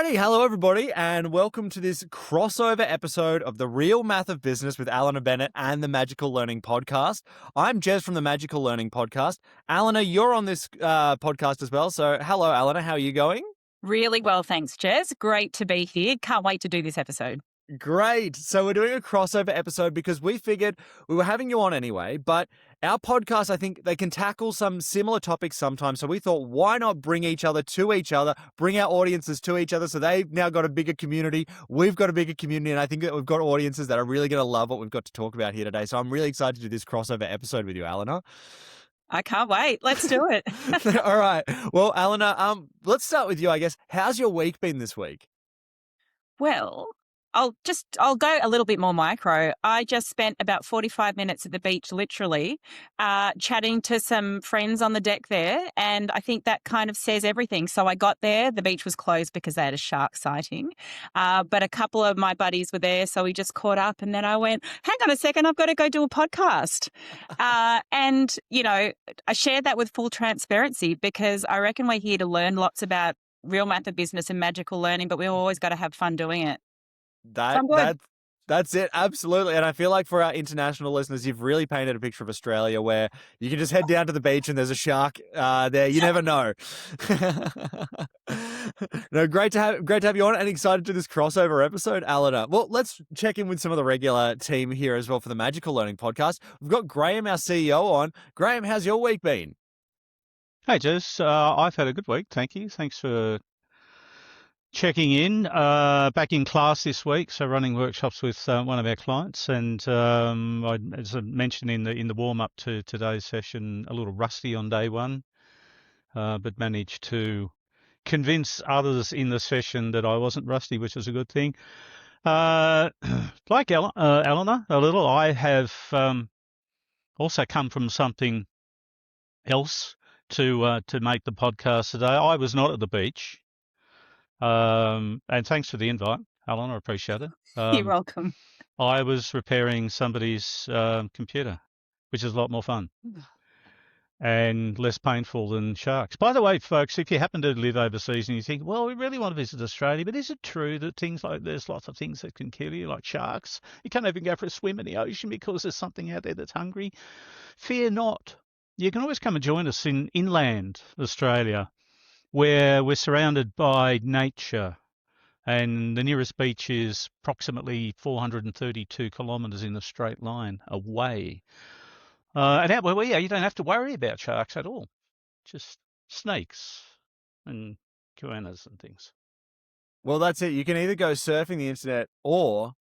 Hey, hello everybody, and welcome to this crossover episode of The Real Math of Business with Alena Bennett and the Magical Learning Podcast. I'm Jez from the Magical Learning Podcast. Alena, you're on this podcast as well, so hello Alena, how are you going? Really well, thanks, Jez. Great to be here. Can't wait to do this episode. Great. So we're doing a crossover episode because we figured we were having you on anyway, but our podcast, I think they can tackle some similar topics sometimes. So we thought, why not bring each other to each other, bring our audiences to each other so they've now got a bigger community. We've got a bigger community, and I think that we've got audiences that are really going to love what we've got to talk about here today. So I'm really excited to do this crossover episode with you, Alena. I can't wait. Let's do it. All right. Well, Alena, let's start with you, I guess. How's your week been this week? Well, I'll go a little bit more micro. I just spent about 45 minutes at the beach, literally, chatting to some friends on the deck there. And I think that kind of says everything. So I got there, the beach was closed because they had a shark sighting. But a couple of my buddies were there. So we just caught up, and then I went, hang on a second, I've got to go do a podcast. And, you know, I shared that with full transparency because I reckon we're here to learn lots about real math of business and magical learning, but we've always got to have fun doing it. That's it. Absolutely. And I feel like for our international listeners, you've really painted a picture of Australia where you can just head down to the beach and there's a shark there. You never know. No, great to have you on, and excited to do this crossover episode, Alena. Well, let's check in with some of the regular team here as well for the Magical Learning Podcast. We've got Graham, our CEO, on. Graham, how's your week been? Hey, Jez. I've had a good week. Thank you. Thanks for checking in. Back in class this week, so running workshops with one of our clients, and as I mentioned in the warm up to today's session, a little rusty on day one, but managed to convince others in the session that I wasn't rusty, which is a good thing. Like Alena, a little, I have also come from something else to make the podcast today. I was not at the beach. And thanks for the invite, Alena. I appreciate it. You're welcome. I was repairing somebody's computer, which is a lot more fun and less painful than sharks. By the way, folks, if you happen to live overseas and you think, well, we really want to visit Australia, but is it true that there's lots of things that can kill you, like sharks? You can't even go for a swim in the ocean because there's something out there that's hungry. Fear not. You can always come and join us in inland Australia, where we're surrounded by nature, and the nearest beach is approximately 432 kilometres in a straight line away. And out where we are, you don't have to worry about sharks at all, just snakes and goannas and things. Well, that's it. You can either go surfing the internet or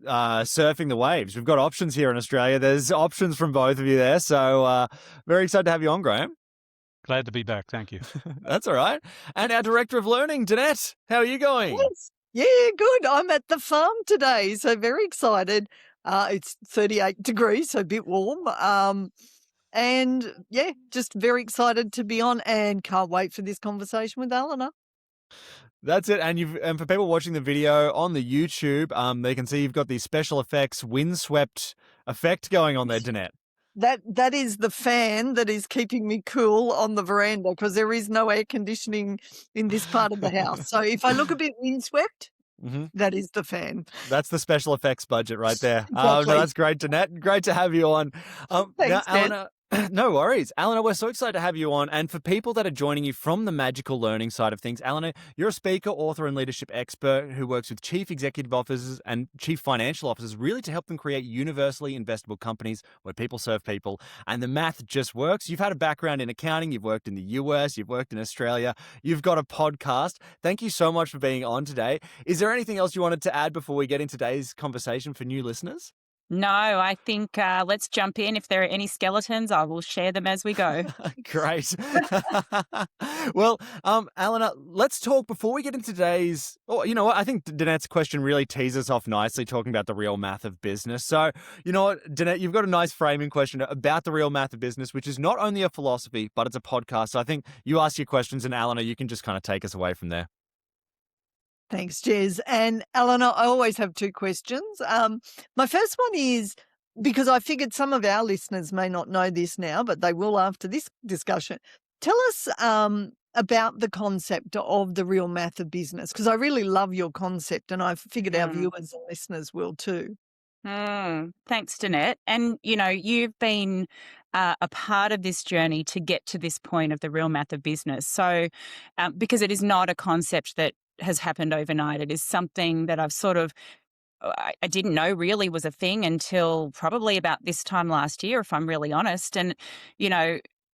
surfing the waves. We've got options here in Australia. There's options from both of you there. So very excited to have you on, Graham. Glad to be back. Thank you. That's all right. And our Director of Learning, Danette, how are you going? Yes. Yeah, good. I'm at the farm today, so very excited. It's 38 degrees, so a bit warm. And yeah, just very excited to be on, and can't wait for this conversation with Alena. That's it. And for people watching the video on the YouTube, they can see you've got the special effects windswept effect going on there, Danette. That is the fan that is keeping me cool on the veranda, because there is no air conditioning in this part of the house. So if I look a bit windswept, that is the fan. That's the special effects budget right there. Exactly. No, that's great, Danette. Great to have you on. Thanks, Alena, no worries. Alena, we're so excited to have you on. And for people that are joining you from the magical learning side of things, Alena, you're a speaker, author, and leadership expert who works with chief executive officers and chief financial officers really to help them create universally investable companies where people serve people and the math just works. You've had a background in accounting. You've worked in the US. You've worked in Australia. You've got a podcast. Thank you so much for being on today. Is there anything else you wanted to add before we get into today's conversation for new listeners? No, I think let's jump in. If there are any skeletons, I will share them as we go. Great. Well, Alena, let's talk before we get into today's. Oh, you know what? I think Danette's question really teases us off nicely, talking about the real math of business. So, you know what, Danette, you've got a nice framing question about the real math of business, which is not only a philosophy, but it's a podcast. So I think you ask your questions, and Alena, you can just kind of take us away from there. Thanks, Jez. And Alena, I always have two questions. My first one is, because I figured some of our listeners may not know this now, but they will after this discussion. Tell us about the concept of the real math of business, because I really love your concept, and I've figured our viewers and listeners will too. Thanks, Danette. And, you've been a part of this journey to get to this point of the real math of business. So, because it is not a concept that has happened overnight, it is something that I've sort of, I didn't know really was a thing until probably about this time last year, if I'm really honest. And,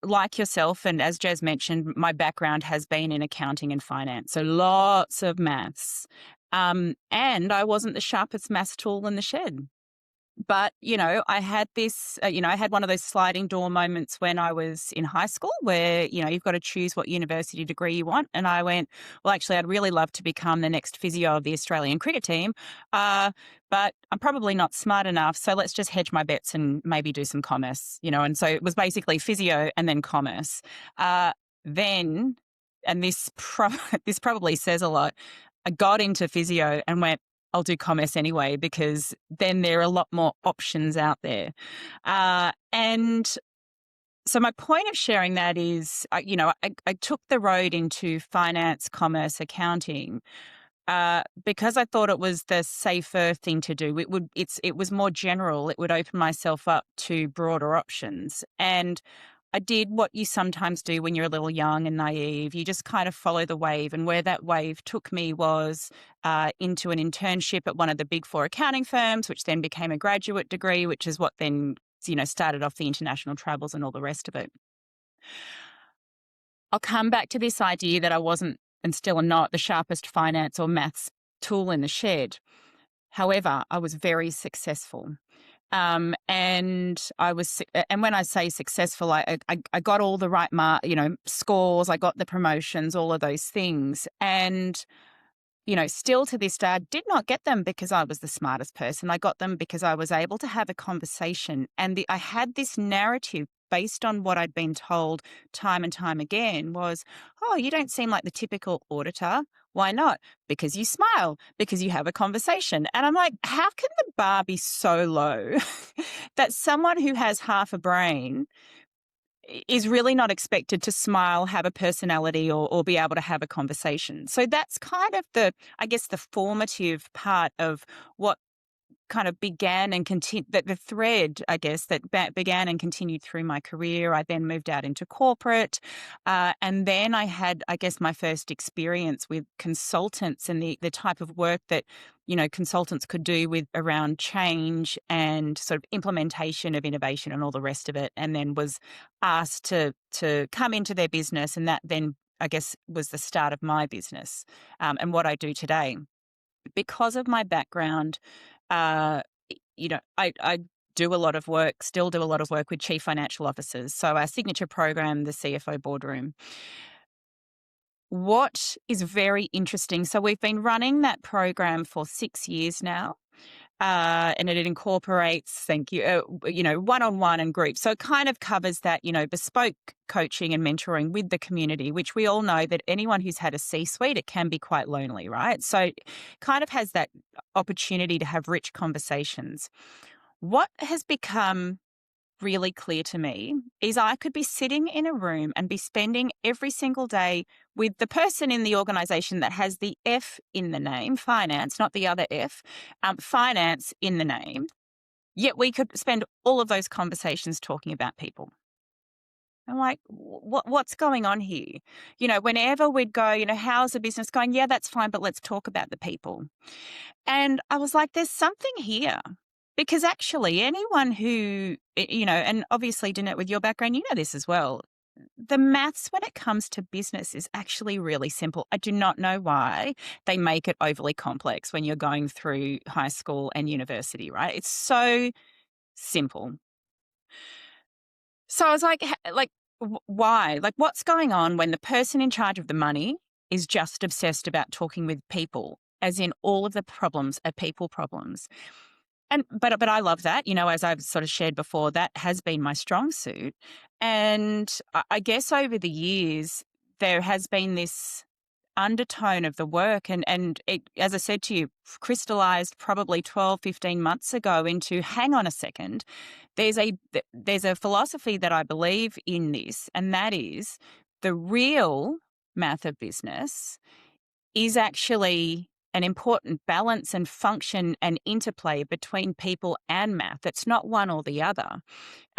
like yourself, and as Jez mentioned, my background has been in accounting and finance, so lots of maths. And I wasn't the sharpest maths tool in the shed. But, I had this, I had one of those sliding door moments when I was in high school where, you've got to choose what university degree you want. And I went, well, actually, I'd really love to become the next physio of the Australian cricket team. But I'm probably not smart enough. So let's just hedge my bets and maybe do some commerce, And so it was basically physio and then commerce. Then, and this probably says a lot, I got into physio and went, I'll do commerce anyway, because then there are a lot more options out there. And so my point of sharing that is, I took the road into finance, commerce, accounting, because I thought it was the safer thing to do. It was more general. It would open myself up to broader options. And I did what you sometimes do when you're a little young and naive. You just kind of follow the wave. And where that wave took me was into an internship at one of the big 4 accounting firms, which then became a graduate degree, which is what then, started off the international travels and all the rest of it. I'll come back to this idea that I wasn't and still am not the sharpest finance or maths tool in the shed. However, I was very successful. And when I say successful, I got all the right scores, I got the promotions, all of those things. And, still to this day, I did not get them because I was the smartest person. I got them because I was able to have a conversation. And I had this narrative based on what I'd been told time and time again was, oh, you don't seem like the typical auditor. Why not? Because you smile, because you have a conversation. And I'm like, how can the bar be so low that someone who has half a brain is really not expected to smile, have a personality, or be able to have a conversation? So that's kind of the formative part of what kind of began and continued, that the thread, I guess, that began and continued through my career. I then moved out into corporate. And then I had, I guess, my first experience with consultants and the type of work that, consultants could do with around change and sort of implementation of innovation and all the rest of it. And then was asked to come into their business. And that then, I guess, was the start of my business and what I do today. Because of my background, I do a lot of work, still do a lot of work with chief financial officers. So our signature program, the CFO boardroom. What is very interesting, so we've been running that program for 6 years now. And it incorporates, one-on-one and group. So it kind of covers that, bespoke coaching and mentoring with the community, which we all know that anyone who's had a C-suite, it can be quite lonely, right? So it kind of has that opportunity to have rich conversations. What has become really clear to me is I could be sitting in a room and be spending every single day with the person in the organization that has the F in the name, finance, not the other F, finance in the name. Yet we could spend all of those conversations talking about people. I'm like, what's going on here? Whenever we'd go, how's the business going? Yeah, that's fine, but let's talk about the people. And I was like, there's something here. Because actually anyone who, and obviously, Danette, with your background, you know this as well, the maths when it comes to business is actually really simple. I do not know why they make it overly complex when you're going through high school and university, right? It's so simple. So I was like, why? Like, what's going on when the person in charge of the money is just obsessed about talking with people, as in all of the problems are people problems? But I love that, as I've sort of shared before, that has been my strong suit. And I guess over the years, there has been this undertone of the work and it, as I said to you, crystallized probably 12, 15 months ago into, hang on a second, there's a philosophy that I believe in this, and that is the real math of business is actually an important balance and function and interplay between people and math. It's not one or the other.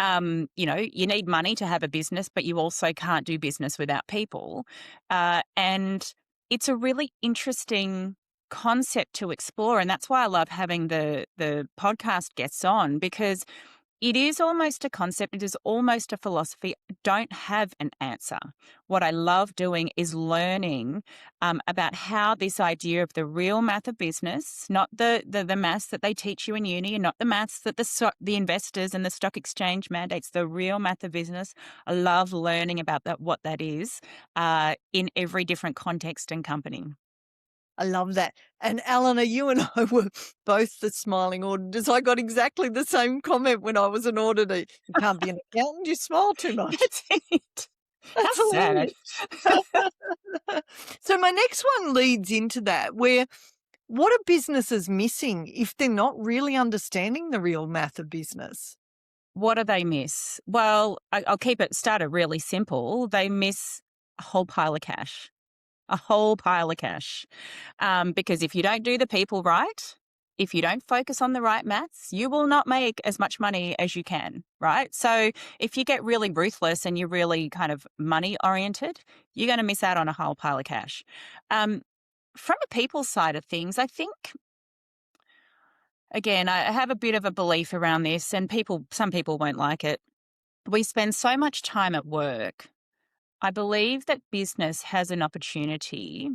You need money to have a business, but you also can't do business without people. And it's a really interesting concept to explore. And that's why I love having the podcast guests on, because it is almost a concept. It is almost a philosophy. I don't have an answer. What I love doing is learning about how this idea of the real math of business, not the maths that they teach you in uni, and not the maths that the investors and the stock exchange mandates, the real math of business. I love learning about what that is in every different context and company. I love that. And Alena, you and I were both the smiling auditors. I got exactly the same comment when I was an auditor. You can't be an accountant, you smile too much. That's it. That's How sad. hilarious. So my next one leads into that, where what are businesses missing if they're not really understanding the real math of business? What do they miss? Well, I'll keep it started really simple. They miss a whole pile of cash. A whole pile of cash. Because if you don't do the people right, if you don't focus on the right maths, you will not make as much money as you can, right? So if you get really ruthless and you're really kind of money oriented, you're going to miss out on a whole pile of cash. From a people side of things, I think, again, I have a bit of a belief around this, and some people won't like it. We spend so much time at work. I believe that business has an opportunity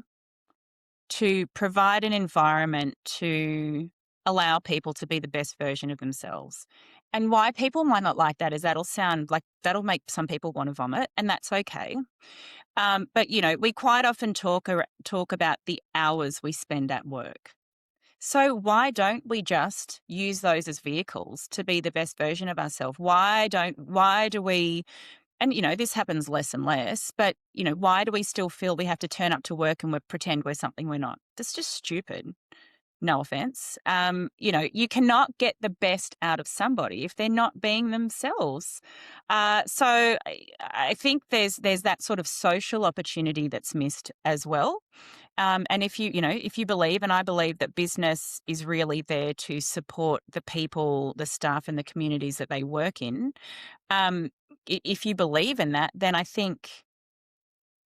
to provide an environment to allow people to be the best version of themselves. And why people might not like that is that'll make some people want to vomit, and that's okay. But we quite often talk about the hours we spend at work. So why don't we just use those as vehicles to be the best version of ourselves? Why do we? And, this happens less and less, but, why do we still feel we have to turn up to work and pretend we're something we're not? That's just stupid. No offense. You cannot get the best out of somebody if they're not being themselves. So I think there's that sort of social opportunity that's missed as well. And if you believe, and I believe that business is really there to support the people, the staff, and the communities that they work in, if you believe in that, then I think,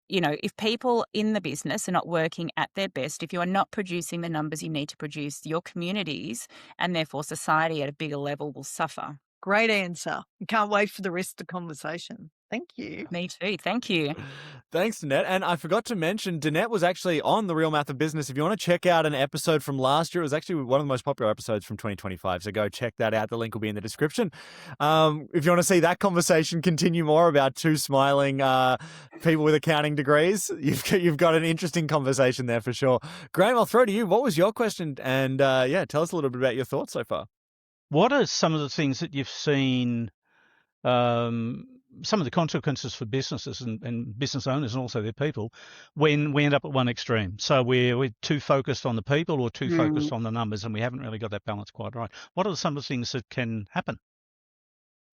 if people in the business are not working at their best, if you are not producing the numbers you need to produce, your communities and therefore society at a bigger level will suffer. Great answer. I can't wait for the rest of the conversation. Thank you. Me too. Thank you. Thanks, Danette. And I forgot to mention, Danette was actually on The Real Math of Business. If you want to check out an episode from last year, it was actually one of the most popular episodes from 2025. So go check that out. The link will be in the description. If you want to see that conversation continue more about two smiling people with accounting degrees, you've got an interesting conversation there for sure. Graham, I'll throw to you. What was your question? And tell us a little bit about your thoughts so far. What are some of the things that you've seen, some of the consequences for businesses and business owners and also their people when we end up at one extreme? So we're too focused on the people or too focused on the numbers, and we haven't really got that balance quite right. What are some of the things that can happen?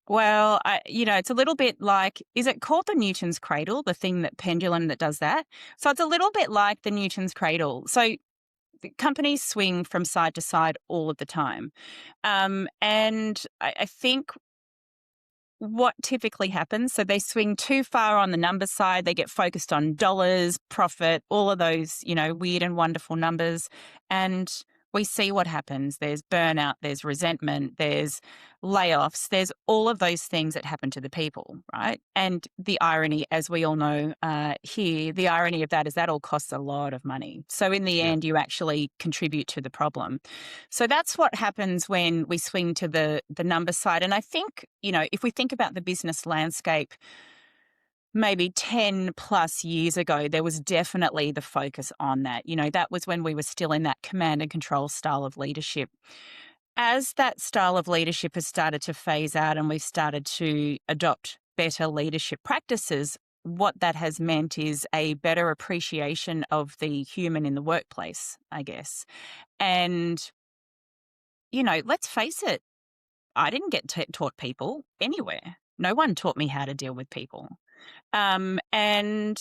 Well, it's a little bit like, is it called the Newton's cradle, the thing, that pendulum that does that? So it's a little bit like the Newton's cradle. So companies swing from side to side all of the time. And I think what typically happens, so they swing too far on the numbers side, they get focused on dollars, profit, all of those, weird and wonderful numbers. And we see what happens. There's burnout, there's resentment, there's layoffs, there's all of those things that happen to the people, right? And the irony, as we all know here, the irony of that is that all costs a lot of money. So in the end, you actually contribute to the problem. So that's what happens when we swing to the number side. And I think, if we think about the business landscape, maybe 10 plus years ago, there was definitely the focus on that. That was when we were still in that command and control style of leadership. As that style of leadership has started to phase out and we've started to adopt better leadership practices, what that has meant is a better appreciation of the human in the workplace, I guess. And, let's face it, I didn't get taught people anywhere. no one taught me how to deal with people. And,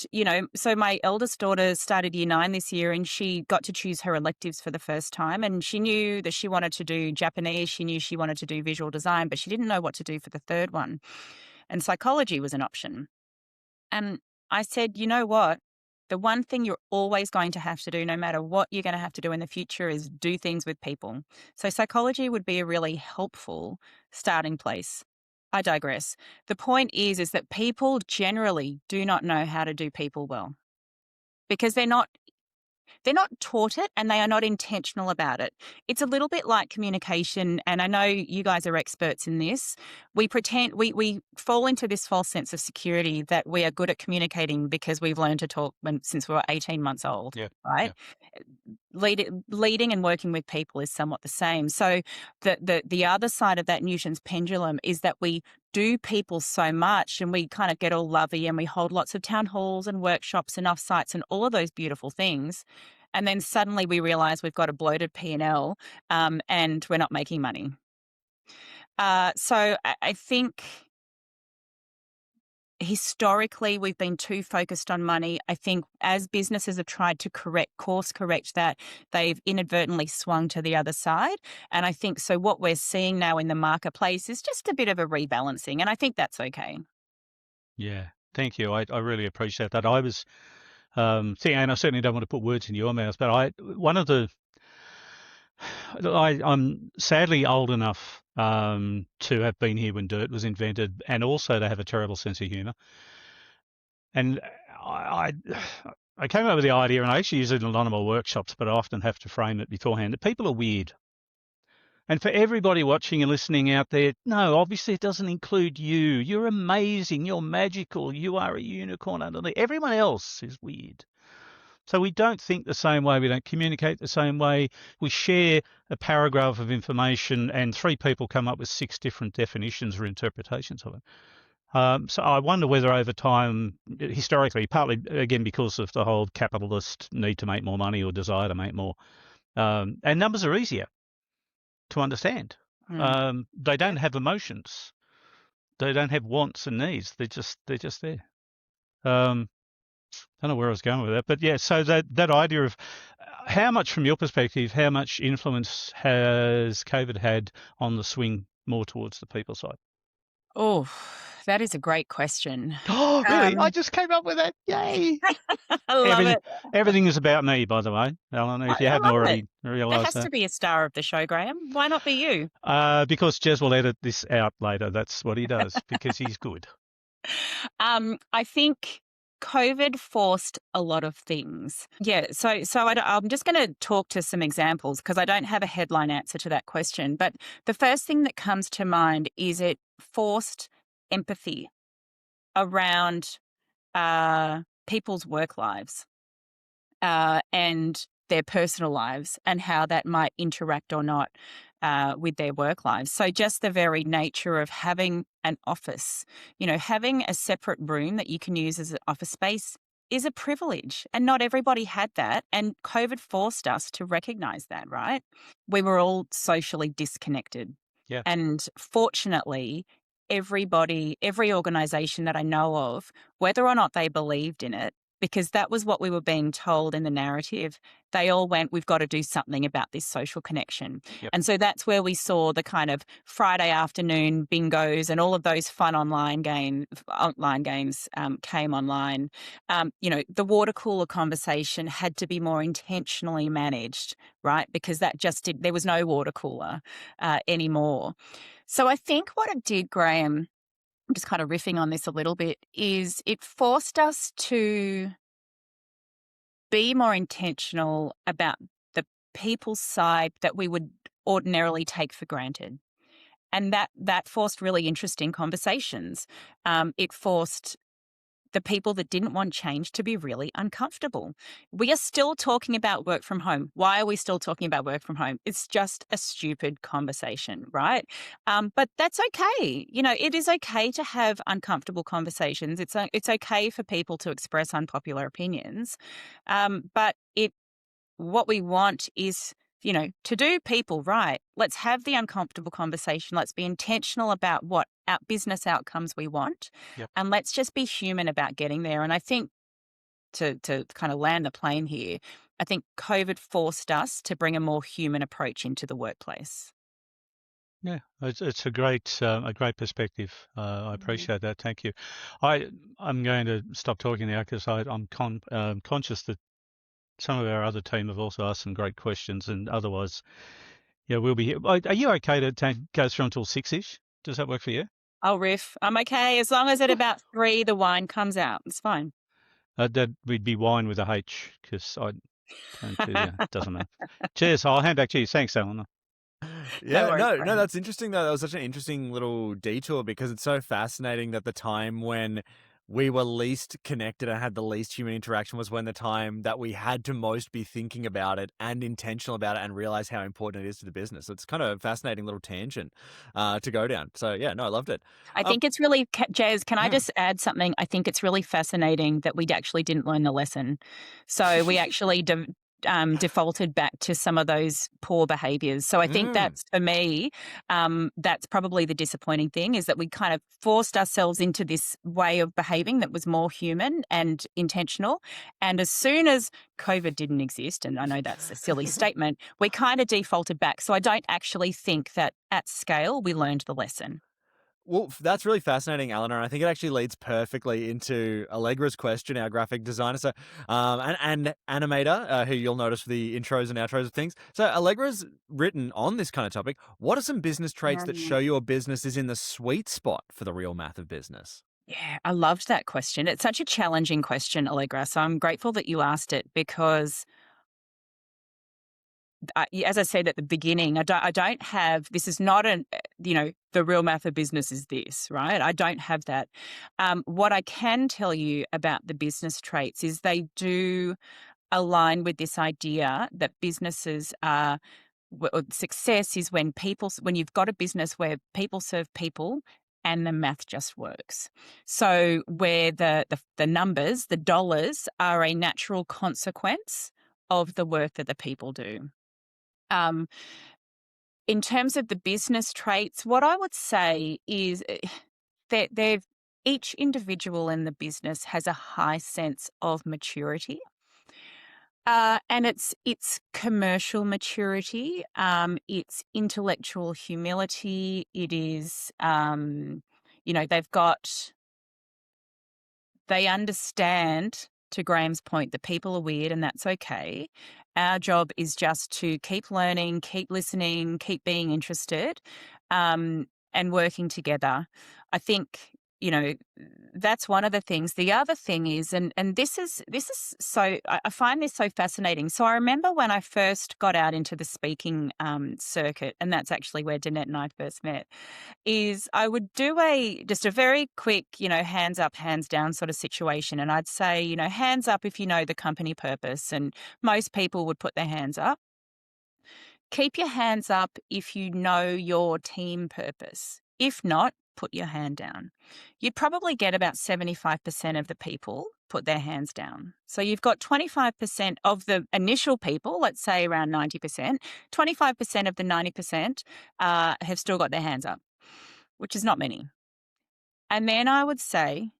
so my eldest daughter started year 9 this year, and she got to choose her electives for the first time. And she knew that she wanted to do Japanese. She knew she wanted to do visual design, but she didn't know what to do for the third one. And psychology was an option. And I said, you know what? The one thing you're always going to have to do, no matter what you're going to have to do in the future, is do things with people. So psychology would be a really helpful starting place. I digress. The point is that people generally do not know how to do people well because they're not taught it and they are not intentional about it. It's a little bit like communication, and I know you guys are experts in this. We pretend we fall into this false sense of security that we are good at communicating because we've learned to talk since we were 18 months old, right? Leading and working with people is somewhat the same. So the other side of that Newton's pendulum is that we do people so much and we kind of get all lovey and we hold lots of town halls and workshops and offsites and all of those beautiful things. And then suddenly we realize we've got a bloated P&L and we're not making money. So I think historically we've been too focused on money. I think as businesses have tried to course correct that, they've inadvertently swung to the other side. And I think so what we're seeing now in the marketplace is just a bit of a rebalancing, and I think that's okay. Yeah, thank you. I really appreciate that. I was thinking, and I certainly don't want to put words in your mouth, but I'm sadly old enough to have been here when dirt was invented, and also to have a terrible sense of humour. And I came up with the idea, and I actually use it in a lot of my workshops, but I often have to frame it beforehand, that people are weird. And for everybody watching and listening out there, no, obviously it doesn't include you. You're amazing. You're magical. You are a unicorn underneath. Everyone else is weird. So we don't think the same way. We don't communicate the same way. We share a paragraph of information and 3 people come up with 6 different definitions or interpretations of it. So I wonder whether over time, historically, partly again because of the whole capitalist need to make more money or desire to make more, and numbers are easier to understand. They don't have emotions. They don't have wants and needs. They're just there. I don't know where I was going with that, but yeah. So that idea of how much, from your perspective, how much influence has COVID had on the swing more towards the people side? Oh, that is a great question. Oh, really? I just came up with that. Yay! I love it. Everything is about me, by the way, Alena, if you haven't already realised that. There has to be a star of the show, Graham. Why not be you? Because Jez will edit this out later. That's what he does, because he's good. I think COVID forced a lot of things. Yeah, so I'm just going to talk to some examples because I don't have a headline answer to that question. But the first thing that comes to mind is it forced empathy around people's work lives and their personal lives and how that might interact or not with their work lives. So just the very nature of having an office, having a separate room that you can use as an office space is a privilege, and not everybody had that. And COVID forced us to recognize that, right? We were all socially disconnected. Yeah. And fortunately, every organization that I know of, whether or not they believed in it, because that was what we were being told in the narrative, they all went, we've got to do something about this social connection. Yep. And so that's where we saw the kind of Friday afternoon bingos and all of those fun online games came online. The water cooler conversation had to be more intentionally managed, right? Because there was no water cooler anymore. So I think what it did, Graham, I'm just kind of riffing on this a little bit, is it forced us to be more intentional about the people's side that we would ordinarily take for granted. And that forced really interesting conversations. It forced the people that didn't want change to be really uncomfortable. We are still talking about work from home. Why are we still talking about work from home? It's just a stupid conversation, right? But that's okay. It is okay to have uncomfortable conversations. It's okay for people to express unpopular opinions. But what we want is, to do people right. Let's have the uncomfortable conversation. Let's be intentional about what business outcomes we want. Yep. And let's just be human about getting there. And I think to kind of land the plane here, I think COVID forced us to bring a more human approach into the workplace. Yeah, it's a great perspective. I appreciate that. Thank you. I'm going to stop talking now because I'm conscious that some of our other team have also asked some great questions, and otherwise, yeah, we'll be here. Are you okay to go through until 6-ish? Does that work for you? I'll riff. I'm okay as long as at about 3 the wine comes out. It's fine. That would be wine with a H because I don't do that. Doesn't matter. Cheers. I'll hand back to you. Thanks, Alena. Yeah, worries, no, Graham. that's interesting though. That was such an interesting little detour because it's so fascinating that the time when we were least connected and had the least human interaction was when the time that we had to most be thinking about it and intentional about it and realize how important it is to the business. So it's kind of a fascinating little tangent to go down. So yeah, no, I loved it. I think it's really, Jez, can I just add something? I think it's really fascinating that we actually didn't learn the lesson. So we actually defaulted back to some of those poor behaviors. So I think that's, for me, that's probably the disappointing thing, is that we kind of forced ourselves into this way of behaving that was more human and intentional. And as soon as COVID didn't exist, and I know that's a silly statement, we kind of defaulted back. So I don't actually think that at scale we learned the lesson. Well, that's really fascinating, Alena, and I think it actually leads perfectly into Allegra's question, our graphic designer, so and animator, who you'll notice for the intros and outros of things. So Allegra's written on this kind of topic. What are some business traits that show your business is in the sweet spot for the real math of business? Yeah, I loved that question. It's such a challenging question, Allegra. So I'm grateful that you asked it because, as I said at the beginning, I don't have, this is not the real math of business is this, right? I don't have that. What I can tell you about the business traits is they do align with this idea that businesses are, success is when you've got a business where people serve people and the math just works. So where the numbers, the dollars, are a natural consequence of the work that the people do. In terms of the business traits, what I would say is that each individual in the business has a high sense of maturity. And it's commercial maturity, it's intellectual humility, it is, they understand, to Graham's point, that people are weird and that's okay. Our job is just to keep learning, keep listening, keep being interested, and working together. I think, that's one of the things. The other thing is, and this is so, I find this so fascinating. So I remember when I first got out into the speaking circuit, and that's actually where Danette and I first met, is I would do just a very quick, hands up, hands down sort of situation. And I'd say, hands up if you know the company purpose. And most people would put their hands up. Keep your hands up if you know your team purpose. If not, put your hand down. You'd probably get about 75% of the people put their hands down. So you've got 25% of the initial people, let's say around 90%, 25% of the 90% have still got their hands up, which is not many. And then I would say,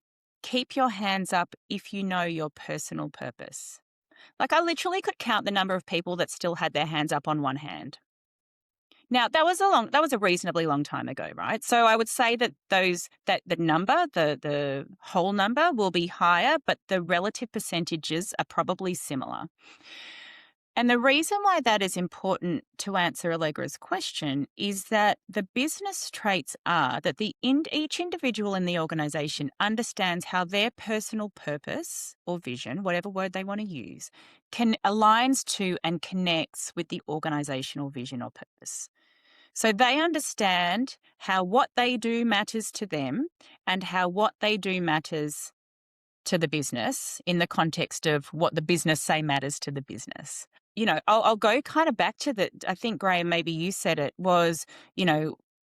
keep your hands up if you know your personal purpose. Like, I literally could count the number of people that still had their hands up on one hand. Now, that was a reasonably long time ago, right? So I would say that the number, the whole number will be higher, but the relative percentages are probably similar. And the reason why that is important to answer Allegra's question is that the business traits are that each individual in the organization understands how their personal purpose or vision, whatever word they want to use, aligns to and connects with the organizational vision or purpose. So they understand how what they do matters to them and how what they do matters to the business in the context of what the business say matters to the business. I'll go kind of back to I think, Graham, maybe you said it, was,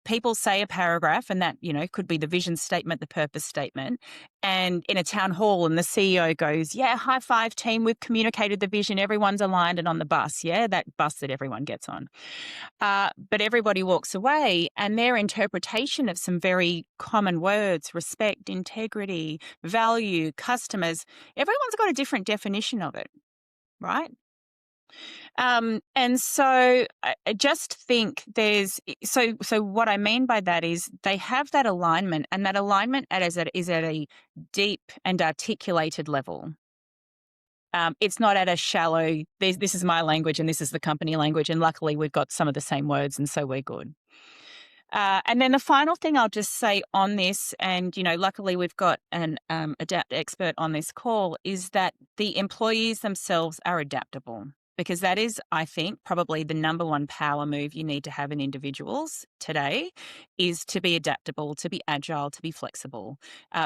people say a paragraph, and that, could be the vision statement, the purpose statement, and in a town hall, and the CEO goes, yeah, high five team, we've communicated the vision, everyone's aligned and on the bus, that bus that everyone gets on. But everybody walks away, and their interpretation of some very common words, respect, integrity, value, customers, everyone's got a different definition of it, right? And so I just think so what I mean by that is they have that alignment, and that alignment is at a deep and articulated level. It's not at a shallow, this is my language and this is the company language, and luckily we've got some of the same words, and so we're good. And then the final thing I'll just say on this, and luckily we've got an adapt expert on this call, is that the employees themselves are adaptable. Because that is, I think, probably the number one power move you need to have in individuals today, is to be adaptable, to be agile, to be flexible.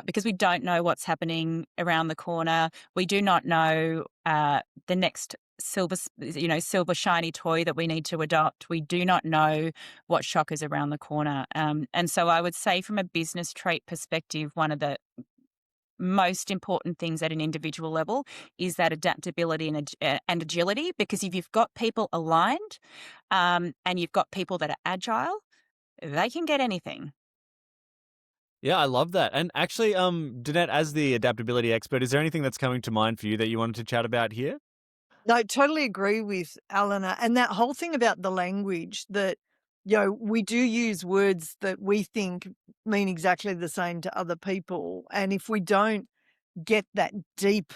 Because we don't know what's happening around the corner. We do not know the next silver shiny toy that we need to adopt. We do not know what shock is around the corner. And so I would say, from a business trait perspective, one of the most important things at an individual level is that adaptability and agility, because if you've got people aligned and you've got people that are agile, they can get anything. Yeah, I love that. And actually, Danette, as the adaptability expert, is there anything that's coming to mind for you that you wanted to chat about here? No, I totally agree with Alena. And that whole thing about the language, that, we do use words that we think mean exactly the same to other people. And if we don't get that deep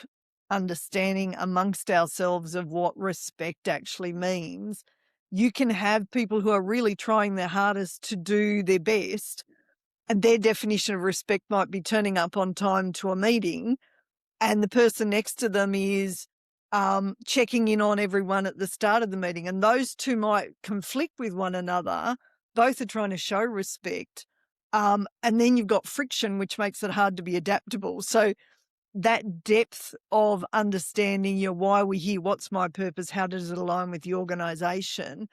understanding amongst ourselves of what respect actually means, you can have people who are really trying their hardest to do their best, and their definition of respect might be turning up on time to a meeting, and the person next to them is checking in on everyone at the start of the meeting, and those two might conflict with one another. Both are trying to show respect, and then you've got friction, which makes it hard to be adaptable. So that depth of understanding, why we're here, what's my purpose, how does it align with the organisation,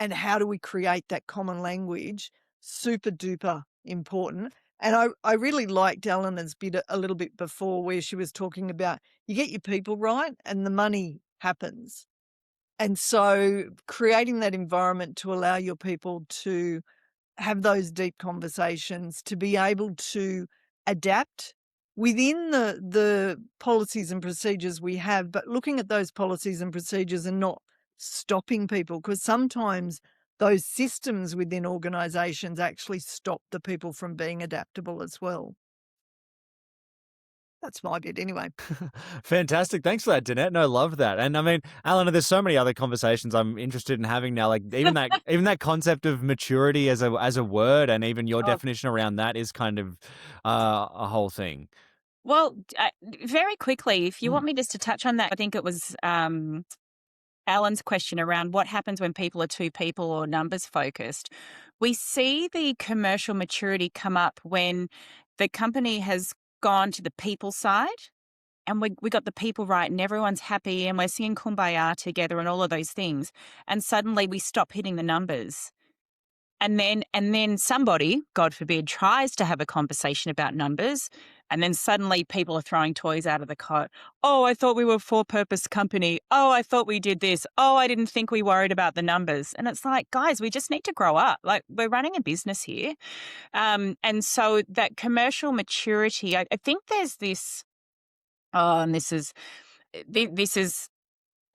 and how do we create that common language, super duper important. And I really liked Elena's bit a little bit before, where she was talking about, you get your people right and the money happens. And so creating that environment to allow your people to have those deep conversations, to be able to adapt within the policies and procedures we have, but looking at those policies and procedures and not stopping people, because sometimes those systems within organisations actually stop the people from being adaptable as well. That's my bit anyway. Fantastic. Thanks for that, Danette. No, love that. And I mean, Alena, there's so many other conversations I'm interested in having now. Like even that concept of maturity as a word, and even your definition around that is kind of a whole thing. Well, very quickly, if you want me just to touch on that, I think it was Alan's question around what happens when people are too people or numbers focused. We see the commercial maturity come up when the company has gone to the people side, and we got the people right, and everyone's happy, and we're singing Kumbaya together and all of those things. And suddenly we stop hitting the numbers. And then somebody, God forbid, tries to have a conversation about numbers, and then suddenly people are throwing toys out of the cot. Oh, I thought we were a for-purpose company. Oh, I thought we did this. Oh, I didn't think we worried about the numbers. And it's like, guys, we just need to grow up. Like, we're running a business here. And so that commercial maturity, I think there's this, and this is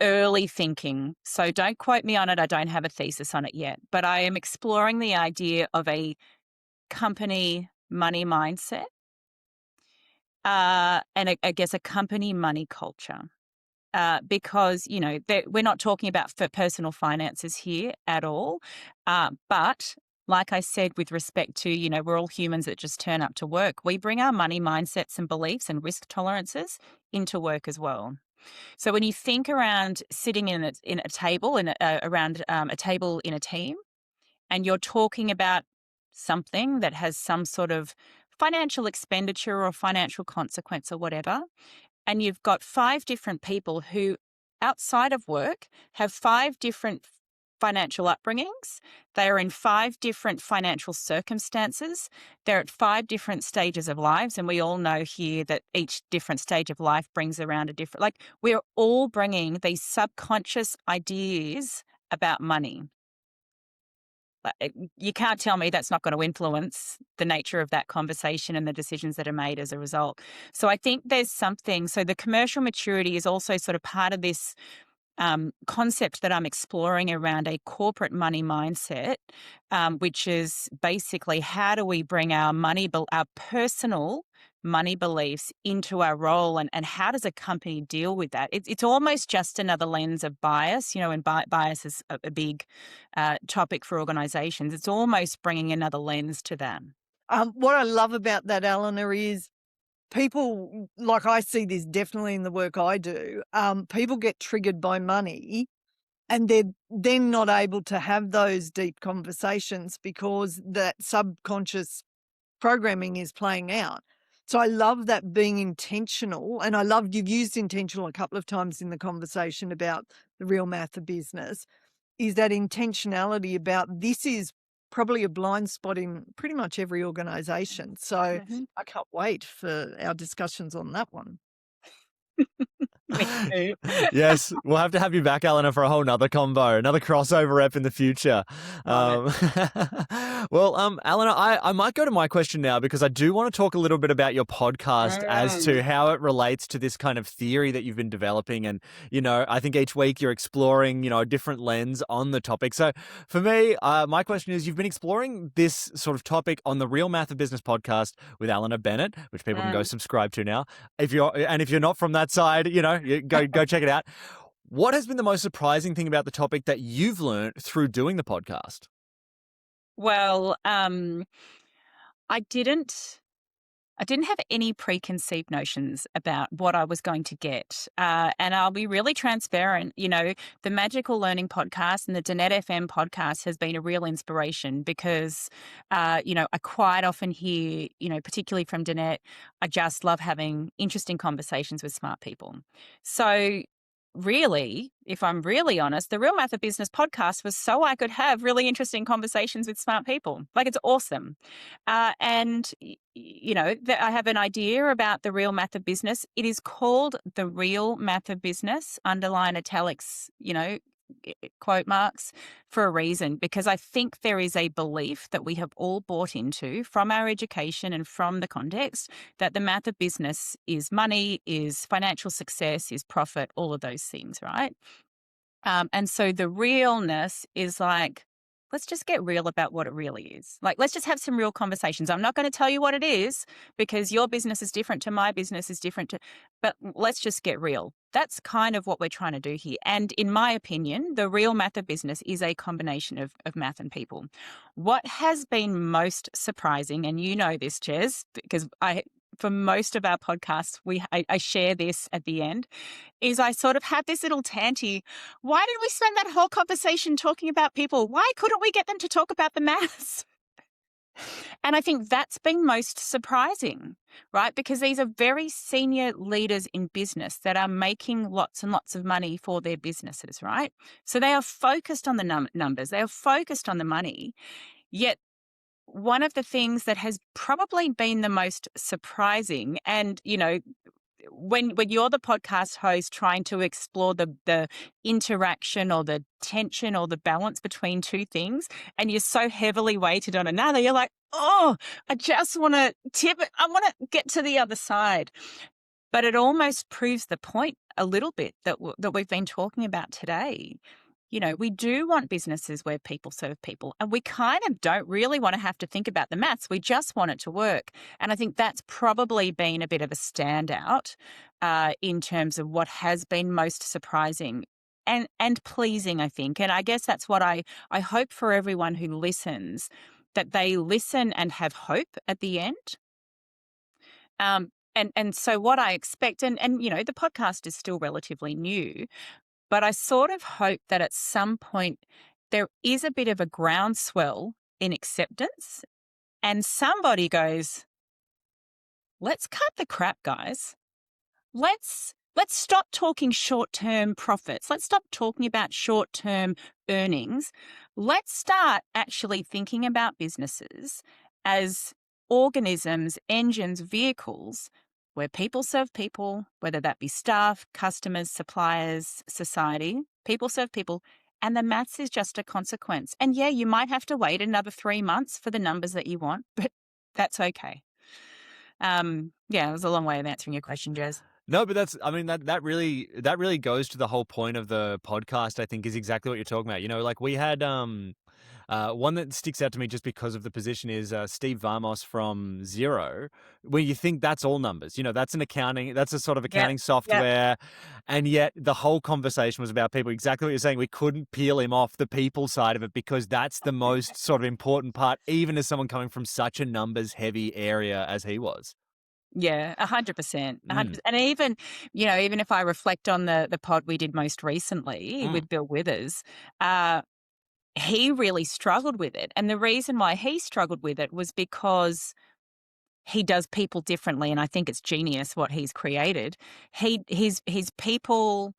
early thinking. So don't quote me on it. I don't have a thesis on it yet, but I am exploring the idea of a company money mindset, and I guess a company money culture. Because, we're not talking about for personal finances here at all. But like I said, with respect to, we're all humans that just turn up to work. We bring our money mindsets and beliefs and risk tolerances into work as well. So when you think around sitting in a table, around a table in a team, and you're talking about something that has some sort of financial expenditure or financial consequence or whatever, and you've got 5 different people who, outside of work, have 5 different financial upbringings. They are in 5 different financial circumstances. They're at 5 different stages of lives. And we all know here that each different stage of life brings around a different, like we're all bringing these subconscious ideas about money. You can't tell me that's not going to influence the nature of that conversation and the decisions that are made as a result. So I think there's something, so the commercial maturity is also sort of part of this concept that I'm exploring around a corporate money mindset, which is basically how do we bring our our personal money beliefs into our role, and how does a company deal with that? It's almost just another lens of bias, and bias is a big topic for organizations. It's almost bringing another lens to that. What I love about that, Alena, is people, like I see this definitely in the work I do, people get triggered by money and they're then not able to have those deep conversations because that subconscious programming is playing out. So I love that being intentional, and I love you've used intentional a couple of times in the conversation about the real math of business, is that intentionality about this is probably a blind spot in pretty much every organisation. So I can't wait for our discussions on that one. Me too. Yes, we'll have to have you back, Alena, for a whole nother combo, another crossover rep in the future. Well, Alena, I might go to my question now because I do want to talk a little bit about your podcast as to how it relates to this kind of theory that you've been developing. And, I think each week you're exploring, a different lens on the topic. So for me, my question is, you've been exploring this sort of topic on the Real Math of Business podcast with Alena Bennett, which people can go subscribe to now. If you're not from that side, go check it out. What has been the most surprising thing about the topic that you've learned through doing the podcast? Well, I didn't have any preconceived notions about what I was going to get. And I'll be really transparent. The Magical Learning podcast and the Danette FM podcast has been a real inspiration because, I quite often hear, particularly from Danette, I just love having interesting conversations with smart people. So really, if I'm really honest, the Real Math of Business podcast was so I could have really interesting conversations with smart people. Like, it's awesome. And I have an idea about the Real Math of Business. It is called the Real Math of Business, underline italics, quote marks, for a reason, because I think there is a belief that we have all bought into from our education and from the context that the math of business is money, is financial success, is profit, all of those things, right? And so the realness is like, let's just get real about what it really is. Like, let's just have some real conversations. I'm not going to tell you what it is because your business is different to my business is different to, but let's just get real. That's kind of what we're trying to do here. And in my opinion, the Real Math of Business is a combination of math and people. What has been most surprising, and you know this, Jez, because for most of our podcasts, I share this at the end, is I sort of have this little tanty. Why did we spend that whole conversation talking about people? Why couldn't we get them to talk about the maths? And I think that's been most surprising, right? Because these are very senior leaders in business that are making lots and lots of money for their businesses, right? So they are focused on the numbers. They are focused on the money. Yet one of the things that has probably been the most surprising, and, when you're the podcast host trying to explore the interaction or the tension or the balance between two things, and you're so heavily weighted on another, you're like, oh, I just want to tip it. I want to get to the other side. But it almost proves the point a little bit that we've been talking about today. We do want businesses where people serve people, and we kind of don't really want to have to think about the maths. We just want it to work. And I think that's probably been a bit of a standout in terms of what has been most surprising and pleasing, I think. And I guess that's what I hope for everyone who listens, that they listen and have hope at the end. And so what I expect, and the podcast is still relatively new, but I sort of hope that at some point there is a bit of a groundswell in acceptance and somebody goes, let's cut the crap, guys. Let's let's stop talking short-term profits. Let's stop talking about short-term earnings. Let's start actually thinking about businesses as organisms, engines, vehicles where people serve people, whether that be staff, customers, suppliers, society. People serve people, and the maths is just a consequence. And yeah, you might have to wait another 3 months for the numbers that you want, but that's okay. Yeah, it was a long way of answering your question, Jez. No, but that really goes to the whole point of the podcast, I think, is exactly what you're talking about. You know, like we had one that sticks out to me just because of the position is Steve Vamos from Xero, where you think that's all numbers. You know, that's a sort of accounting software. And yet the whole conversation was about people, exactly what you're saying. We couldn't peel him off the people side of it because that's the most sort of important part, even as someone coming from such a numbers heavy area as he was. Yeah, 100%. 100%. And even, even if I reflect on the pod we did most recently with Bill Withers, he really struggled with it. And the reason why he struggled with it was because he does people differently. And I think it's genius what he's created. His people,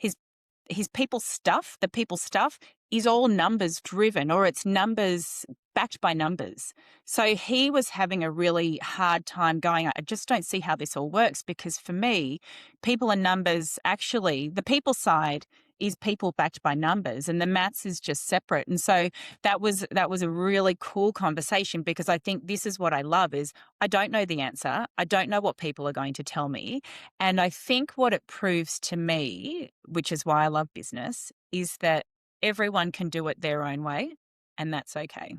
his people stuff, the people stuff is all numbers driven, or it's numbers backed by numbers. So he was having a really hard time going, I just don't see how this all works, because for me, people and numbers, actually, the people side is people backed by numbers and the maths is just separate. And so that was a really cool conversation, because I think this is what I love is I don't know the answer. I don't know what people are going to tell me. And I think what it proves to me, which is why I love business, is that everyone can do it their own way, and that's okay.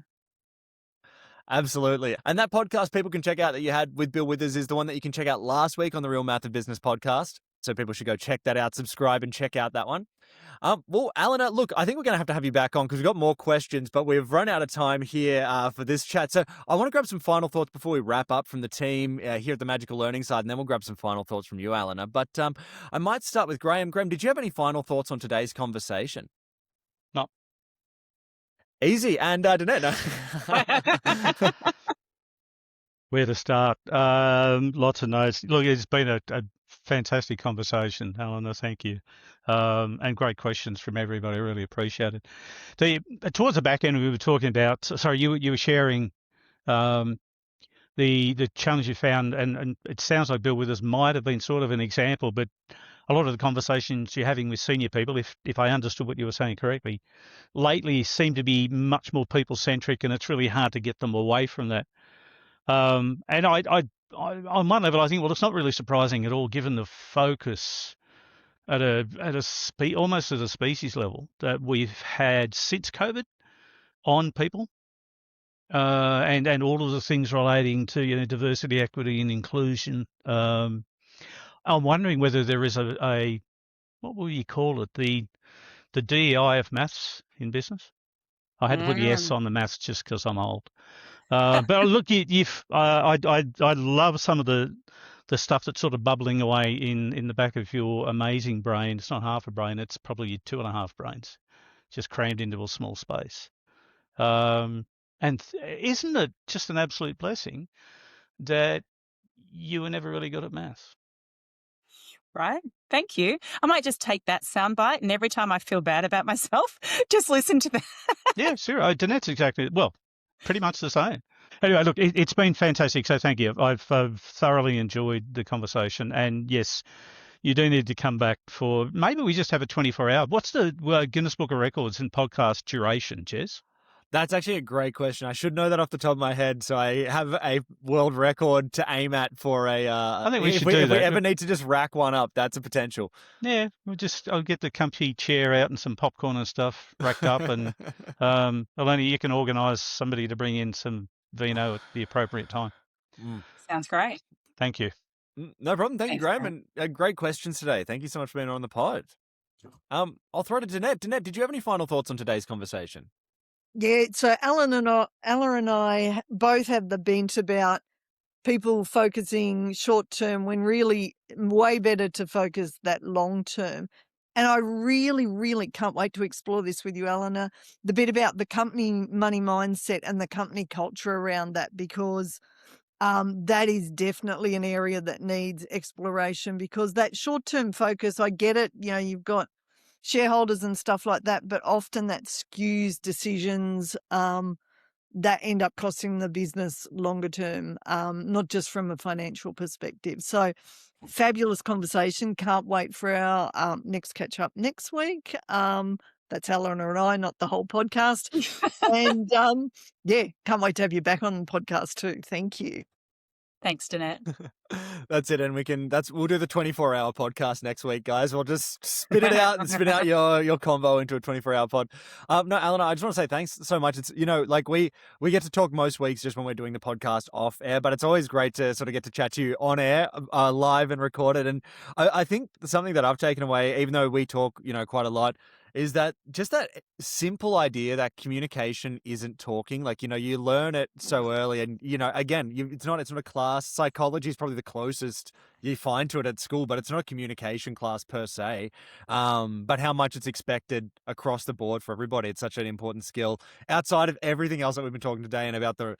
Absolutely. And that podcast people can check out that you had with Bill Withers is the one that you can check out last week on the Real Math of Business podcast. So people should go check that out, subscribe and check out that one. Well, Alena, look, I think we're going to have you back on because we've got more questions, but we've run out of time here for this chat. So I want to grab some final thoughts before we wrap up from the team here at the Magical Learning side, and then we'll grab some final thoughts from you, Alena. But I might start with Graham. Graham, did you have any final thoughts on today's conversation? No. Easy. And Danette, no. Where to start? Lots of notes. Look, it's been a fantastic conversation, Alena. Thank you. And great questions from everybody. I really appreciate it. Towards the back end, we were talking about, sorry, you were sharing the challenge you found, and it sounds like Bill Withers might have been sort of an example, but a lot of the conversations you're having with senior people, if I understood what you were saying correctly, lately seem to be much more people-centric, and it's really hard to get them away from that. And I on one level, I think, well, it's not really surprising at all, given the focus at almost at a species level that we've had since COVID on people, and all of the things relating to diversity, equity, and inclusion. I'm wondering whether there is a what will you call it, the DEI of maths in business. I had to put the S on the maths just because I'm old. But look, I love some of the stuff that's sort of bubbling away in the back of your amazing brain. It's not half a brain; it's probably 2.5 brains, just crammed into a small space. And isn't it just an absolute blessing that you were never really good at maths? Right. Thank you. I might just take that soundbite, and every time I feel bad about myself, just listen to that. Yeah, sure. Danette's pretty much the same. Anyway, look, it's been fantastic. So thank you. I've thoroughly enjoyed the conversation. And yes, you do need to come back for, maybe we just have a 24-hour. What's the Guinness Book of Records in podcast duration, Jez? That's actually a great question. I should know that off the top of my head. So I have a world record to aim at for a. I think we should do that. If we ever need to just rack one up, that's a potential. Yeah, I'll get the comfy chair out and some popcorn and stuff racked up, and Alena, you can organise somebody to bring in some vino at the appropriate time. Sounds great. Thank you. No problem. Thank you, Graham. And great questions today. Thank you so much for being on the pod. I'll throw to Danette. Danette, did you have any final thoughts on today's conversation? Yeah, so Ella and I both have the bent about people focusing short term when really way better to focus that long term. And I really, really can't wait to explore this with you, Alena, the bit about the company money mindset and the company culture around that, because that is definitely an area that needs exploration, because that short-term focus, I get it, you've got shareholders and stuff like that, but often that skews decisions that end up costing the business longer term, not just from a financial perspective. So fabulous conversation. Can't wait for our next catch up next week. That's Eleanor and I, not the whole podcast. And can't wait to have you back on the podcast too. Thank you. Thanks, Danette. That's it. And we'll do the 24-hour podcast next week, guys. We'll just spit it out and spit out your convo into a 24-hour pod. No, Alena, I just want to say thanks so much. It's, like we get to talk most weeks just when we're doing the podcast off air, but it's always great to sort of get to chat to you on air, live and recorded. And I think something that I've taken away, even though we talk, quite a lot, is that just that simple idea that communication isn't talking. Like, you learn it so early, and, again, it's not a class. Psychology is probably the closest you find to it at school, but it's not a communication class per se. But how much it's expected across the board for everybody. It's such an important skill outside of everything else that we've been talking today, and about the,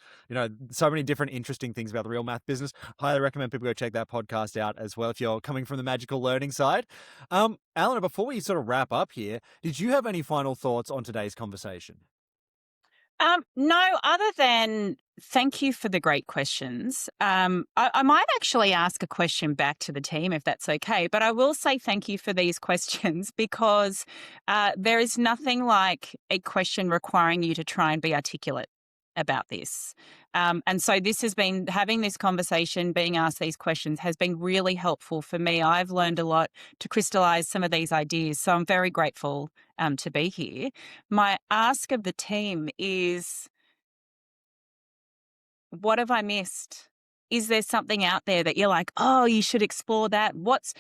so many different interesting things about the real math business. Highly recommend people go check that podcast out as well if you're coming from the magical learning side. Alena, before we sort of wrap up here, did you have any final thoughts on today's conversation? No, other than thank you for the great questions. I might actually ask a question back to the team if that's okay, but I will say thank you for these questions, because there is nothing like a question requiring you to try and be articulate about this. And so this has been, having this conversation, being asked these questions has been really helpful for me. I've learned a lot to crystallize some of these ideas. So I'm very grateful to be here. My ask of the team is, what have I missed? Is there something out there that you're like, oh, you should explore that? What's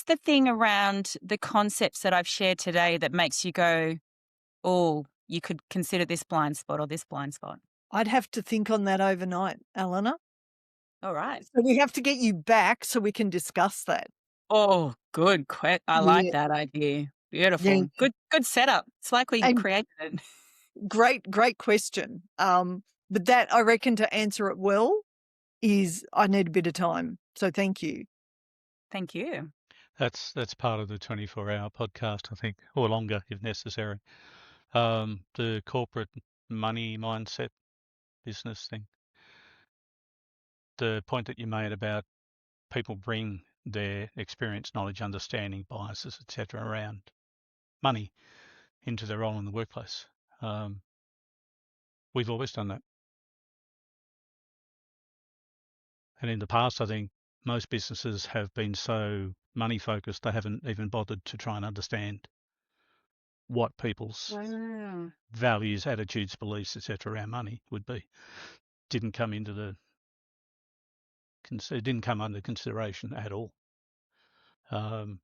the thing around the concepts that I've shared today that makes you go, oh, you could consider this blind spot or this blind spot? I'd have to think on that overnight, Alena. All right. So we have to get you back so we can discuss that. Oh, good. I like that idea. Beautiful. Yeah. Good setup. It's like we created it. Great question. But that, I reckon, to answer it well, is I need a bit of time. So thank you. Thank you. That's part of the 24-hour podcast, I think, or longer if necessary. The corporate money mindset business thing. The point that you made about people bring their experience, knowledge, understanding, biases, etc., around money into their role in the workplace. We've always done that. And in the past, I think most businesses have been so money focused, they haven't even bothered to try and understand what people's values, attitudes, beliefs, etc., around money would be. It didn't come under consideration at all. And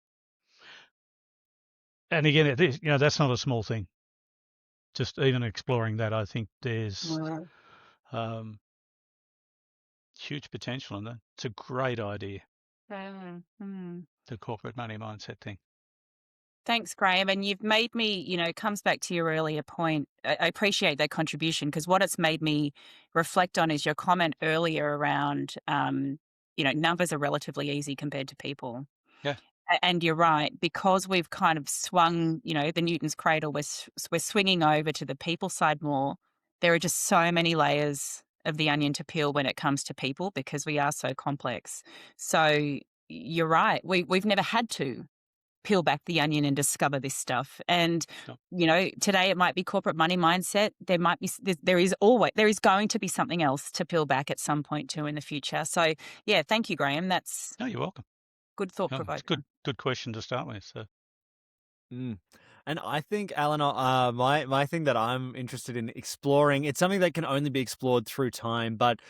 again, that's not a small thing. Just even exploring that, I think there's huge potential in that. It's a great idea. The corporate money mindset thing. Thanks, Graham. And you've made me, it comes back to your earlier point. I appreciate that contribution, because what it's made me reflect on is your comment earlier around, numbers are relatively easy compared to people. Yeah. And you're right, because we've kind of swung, the Newton's cradle, we're swinging over to the people side more. There are just so many layers of the onion to peel when it comes to people, because we are so complex. So you're right. We've never had to peel back the onion and discover this stuff. And, today it might be corporate money mindset. There is going to be something else to peel back at some point too in the future. So yeah, thank you, Graham. No, you're welcome. Good thought provoker. It's good question to start with. So. And I think, Alena, my thing that I'm interested in exploring, it's something that can only be explored through time, but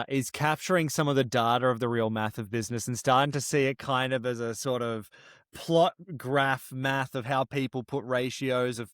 is capturing some of the data of the real math of business and starting to see it kind of as a sort of plot graph math of how people put ratios of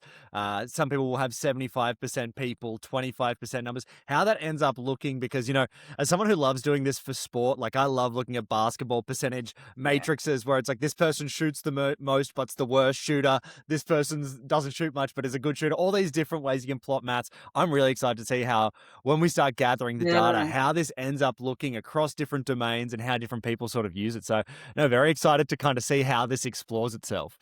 some people will have 75% people, 25% numbers, how that ends up looking. Because, as someone who loves doing this for sport, like I love looking at basketball percentage matrices where it's like this person shoots the most but's the worst shooter, this person doesn't shoot much but is a good shooter, all these different ways you can plot maths. I'm really excited to see how, when we start gathering the data, how this ends up looking across different domains and how different people sort of use it. So, no, very excited to kind of see how this explores itself.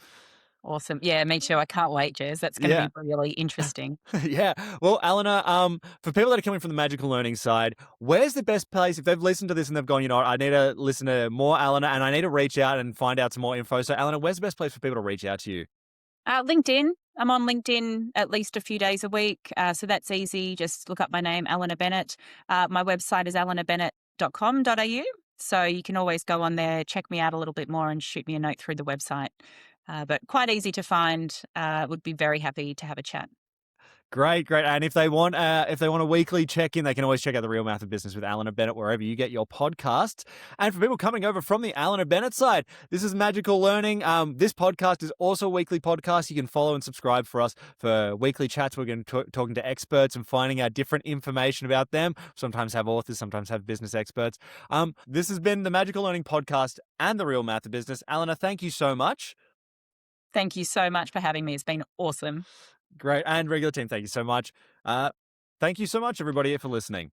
Awesome. Yeah, me too. I can't wait, Jez. That's going to be really interesting. Yeah. Well, Alena, for people that are coming from the magical learning side, where's the best place if they've listened to this and they've gone, I need to listen to more Alena and I need to reach out and find out some more info. So, Alena, where's the best place for people to reach out to you? LinkedIn. I'm on LinkedIn at least a few days a week. So that's easy. Just look up my name, Alena Bennett. My website is alenabennett.com.au. So you can always go on there, check me out a little bit more and shoot me a note through the website. But quite easy to find. Would be very happy to have a chat. Great. And if they want a weekly check-in, they can always check out The Real Math of Business with Alena Bennett wherever you get your podcasts. And for people coming over from the Alena Bennett side, this is Magical Learning. This podcast is also a weekly podcast. You can follow and subscribe for us for weekly chats. We're going to talking to experts and finding out different information about them. Sometimes have authors, sometimes have business experts. This has been the Magical Learning podcast and The Real Math of Business. Alena, thank you so much. Thank you so much for having me. It's been awesome. Great. And regular team, thank you so much. Thank you so much, everybody, for listening.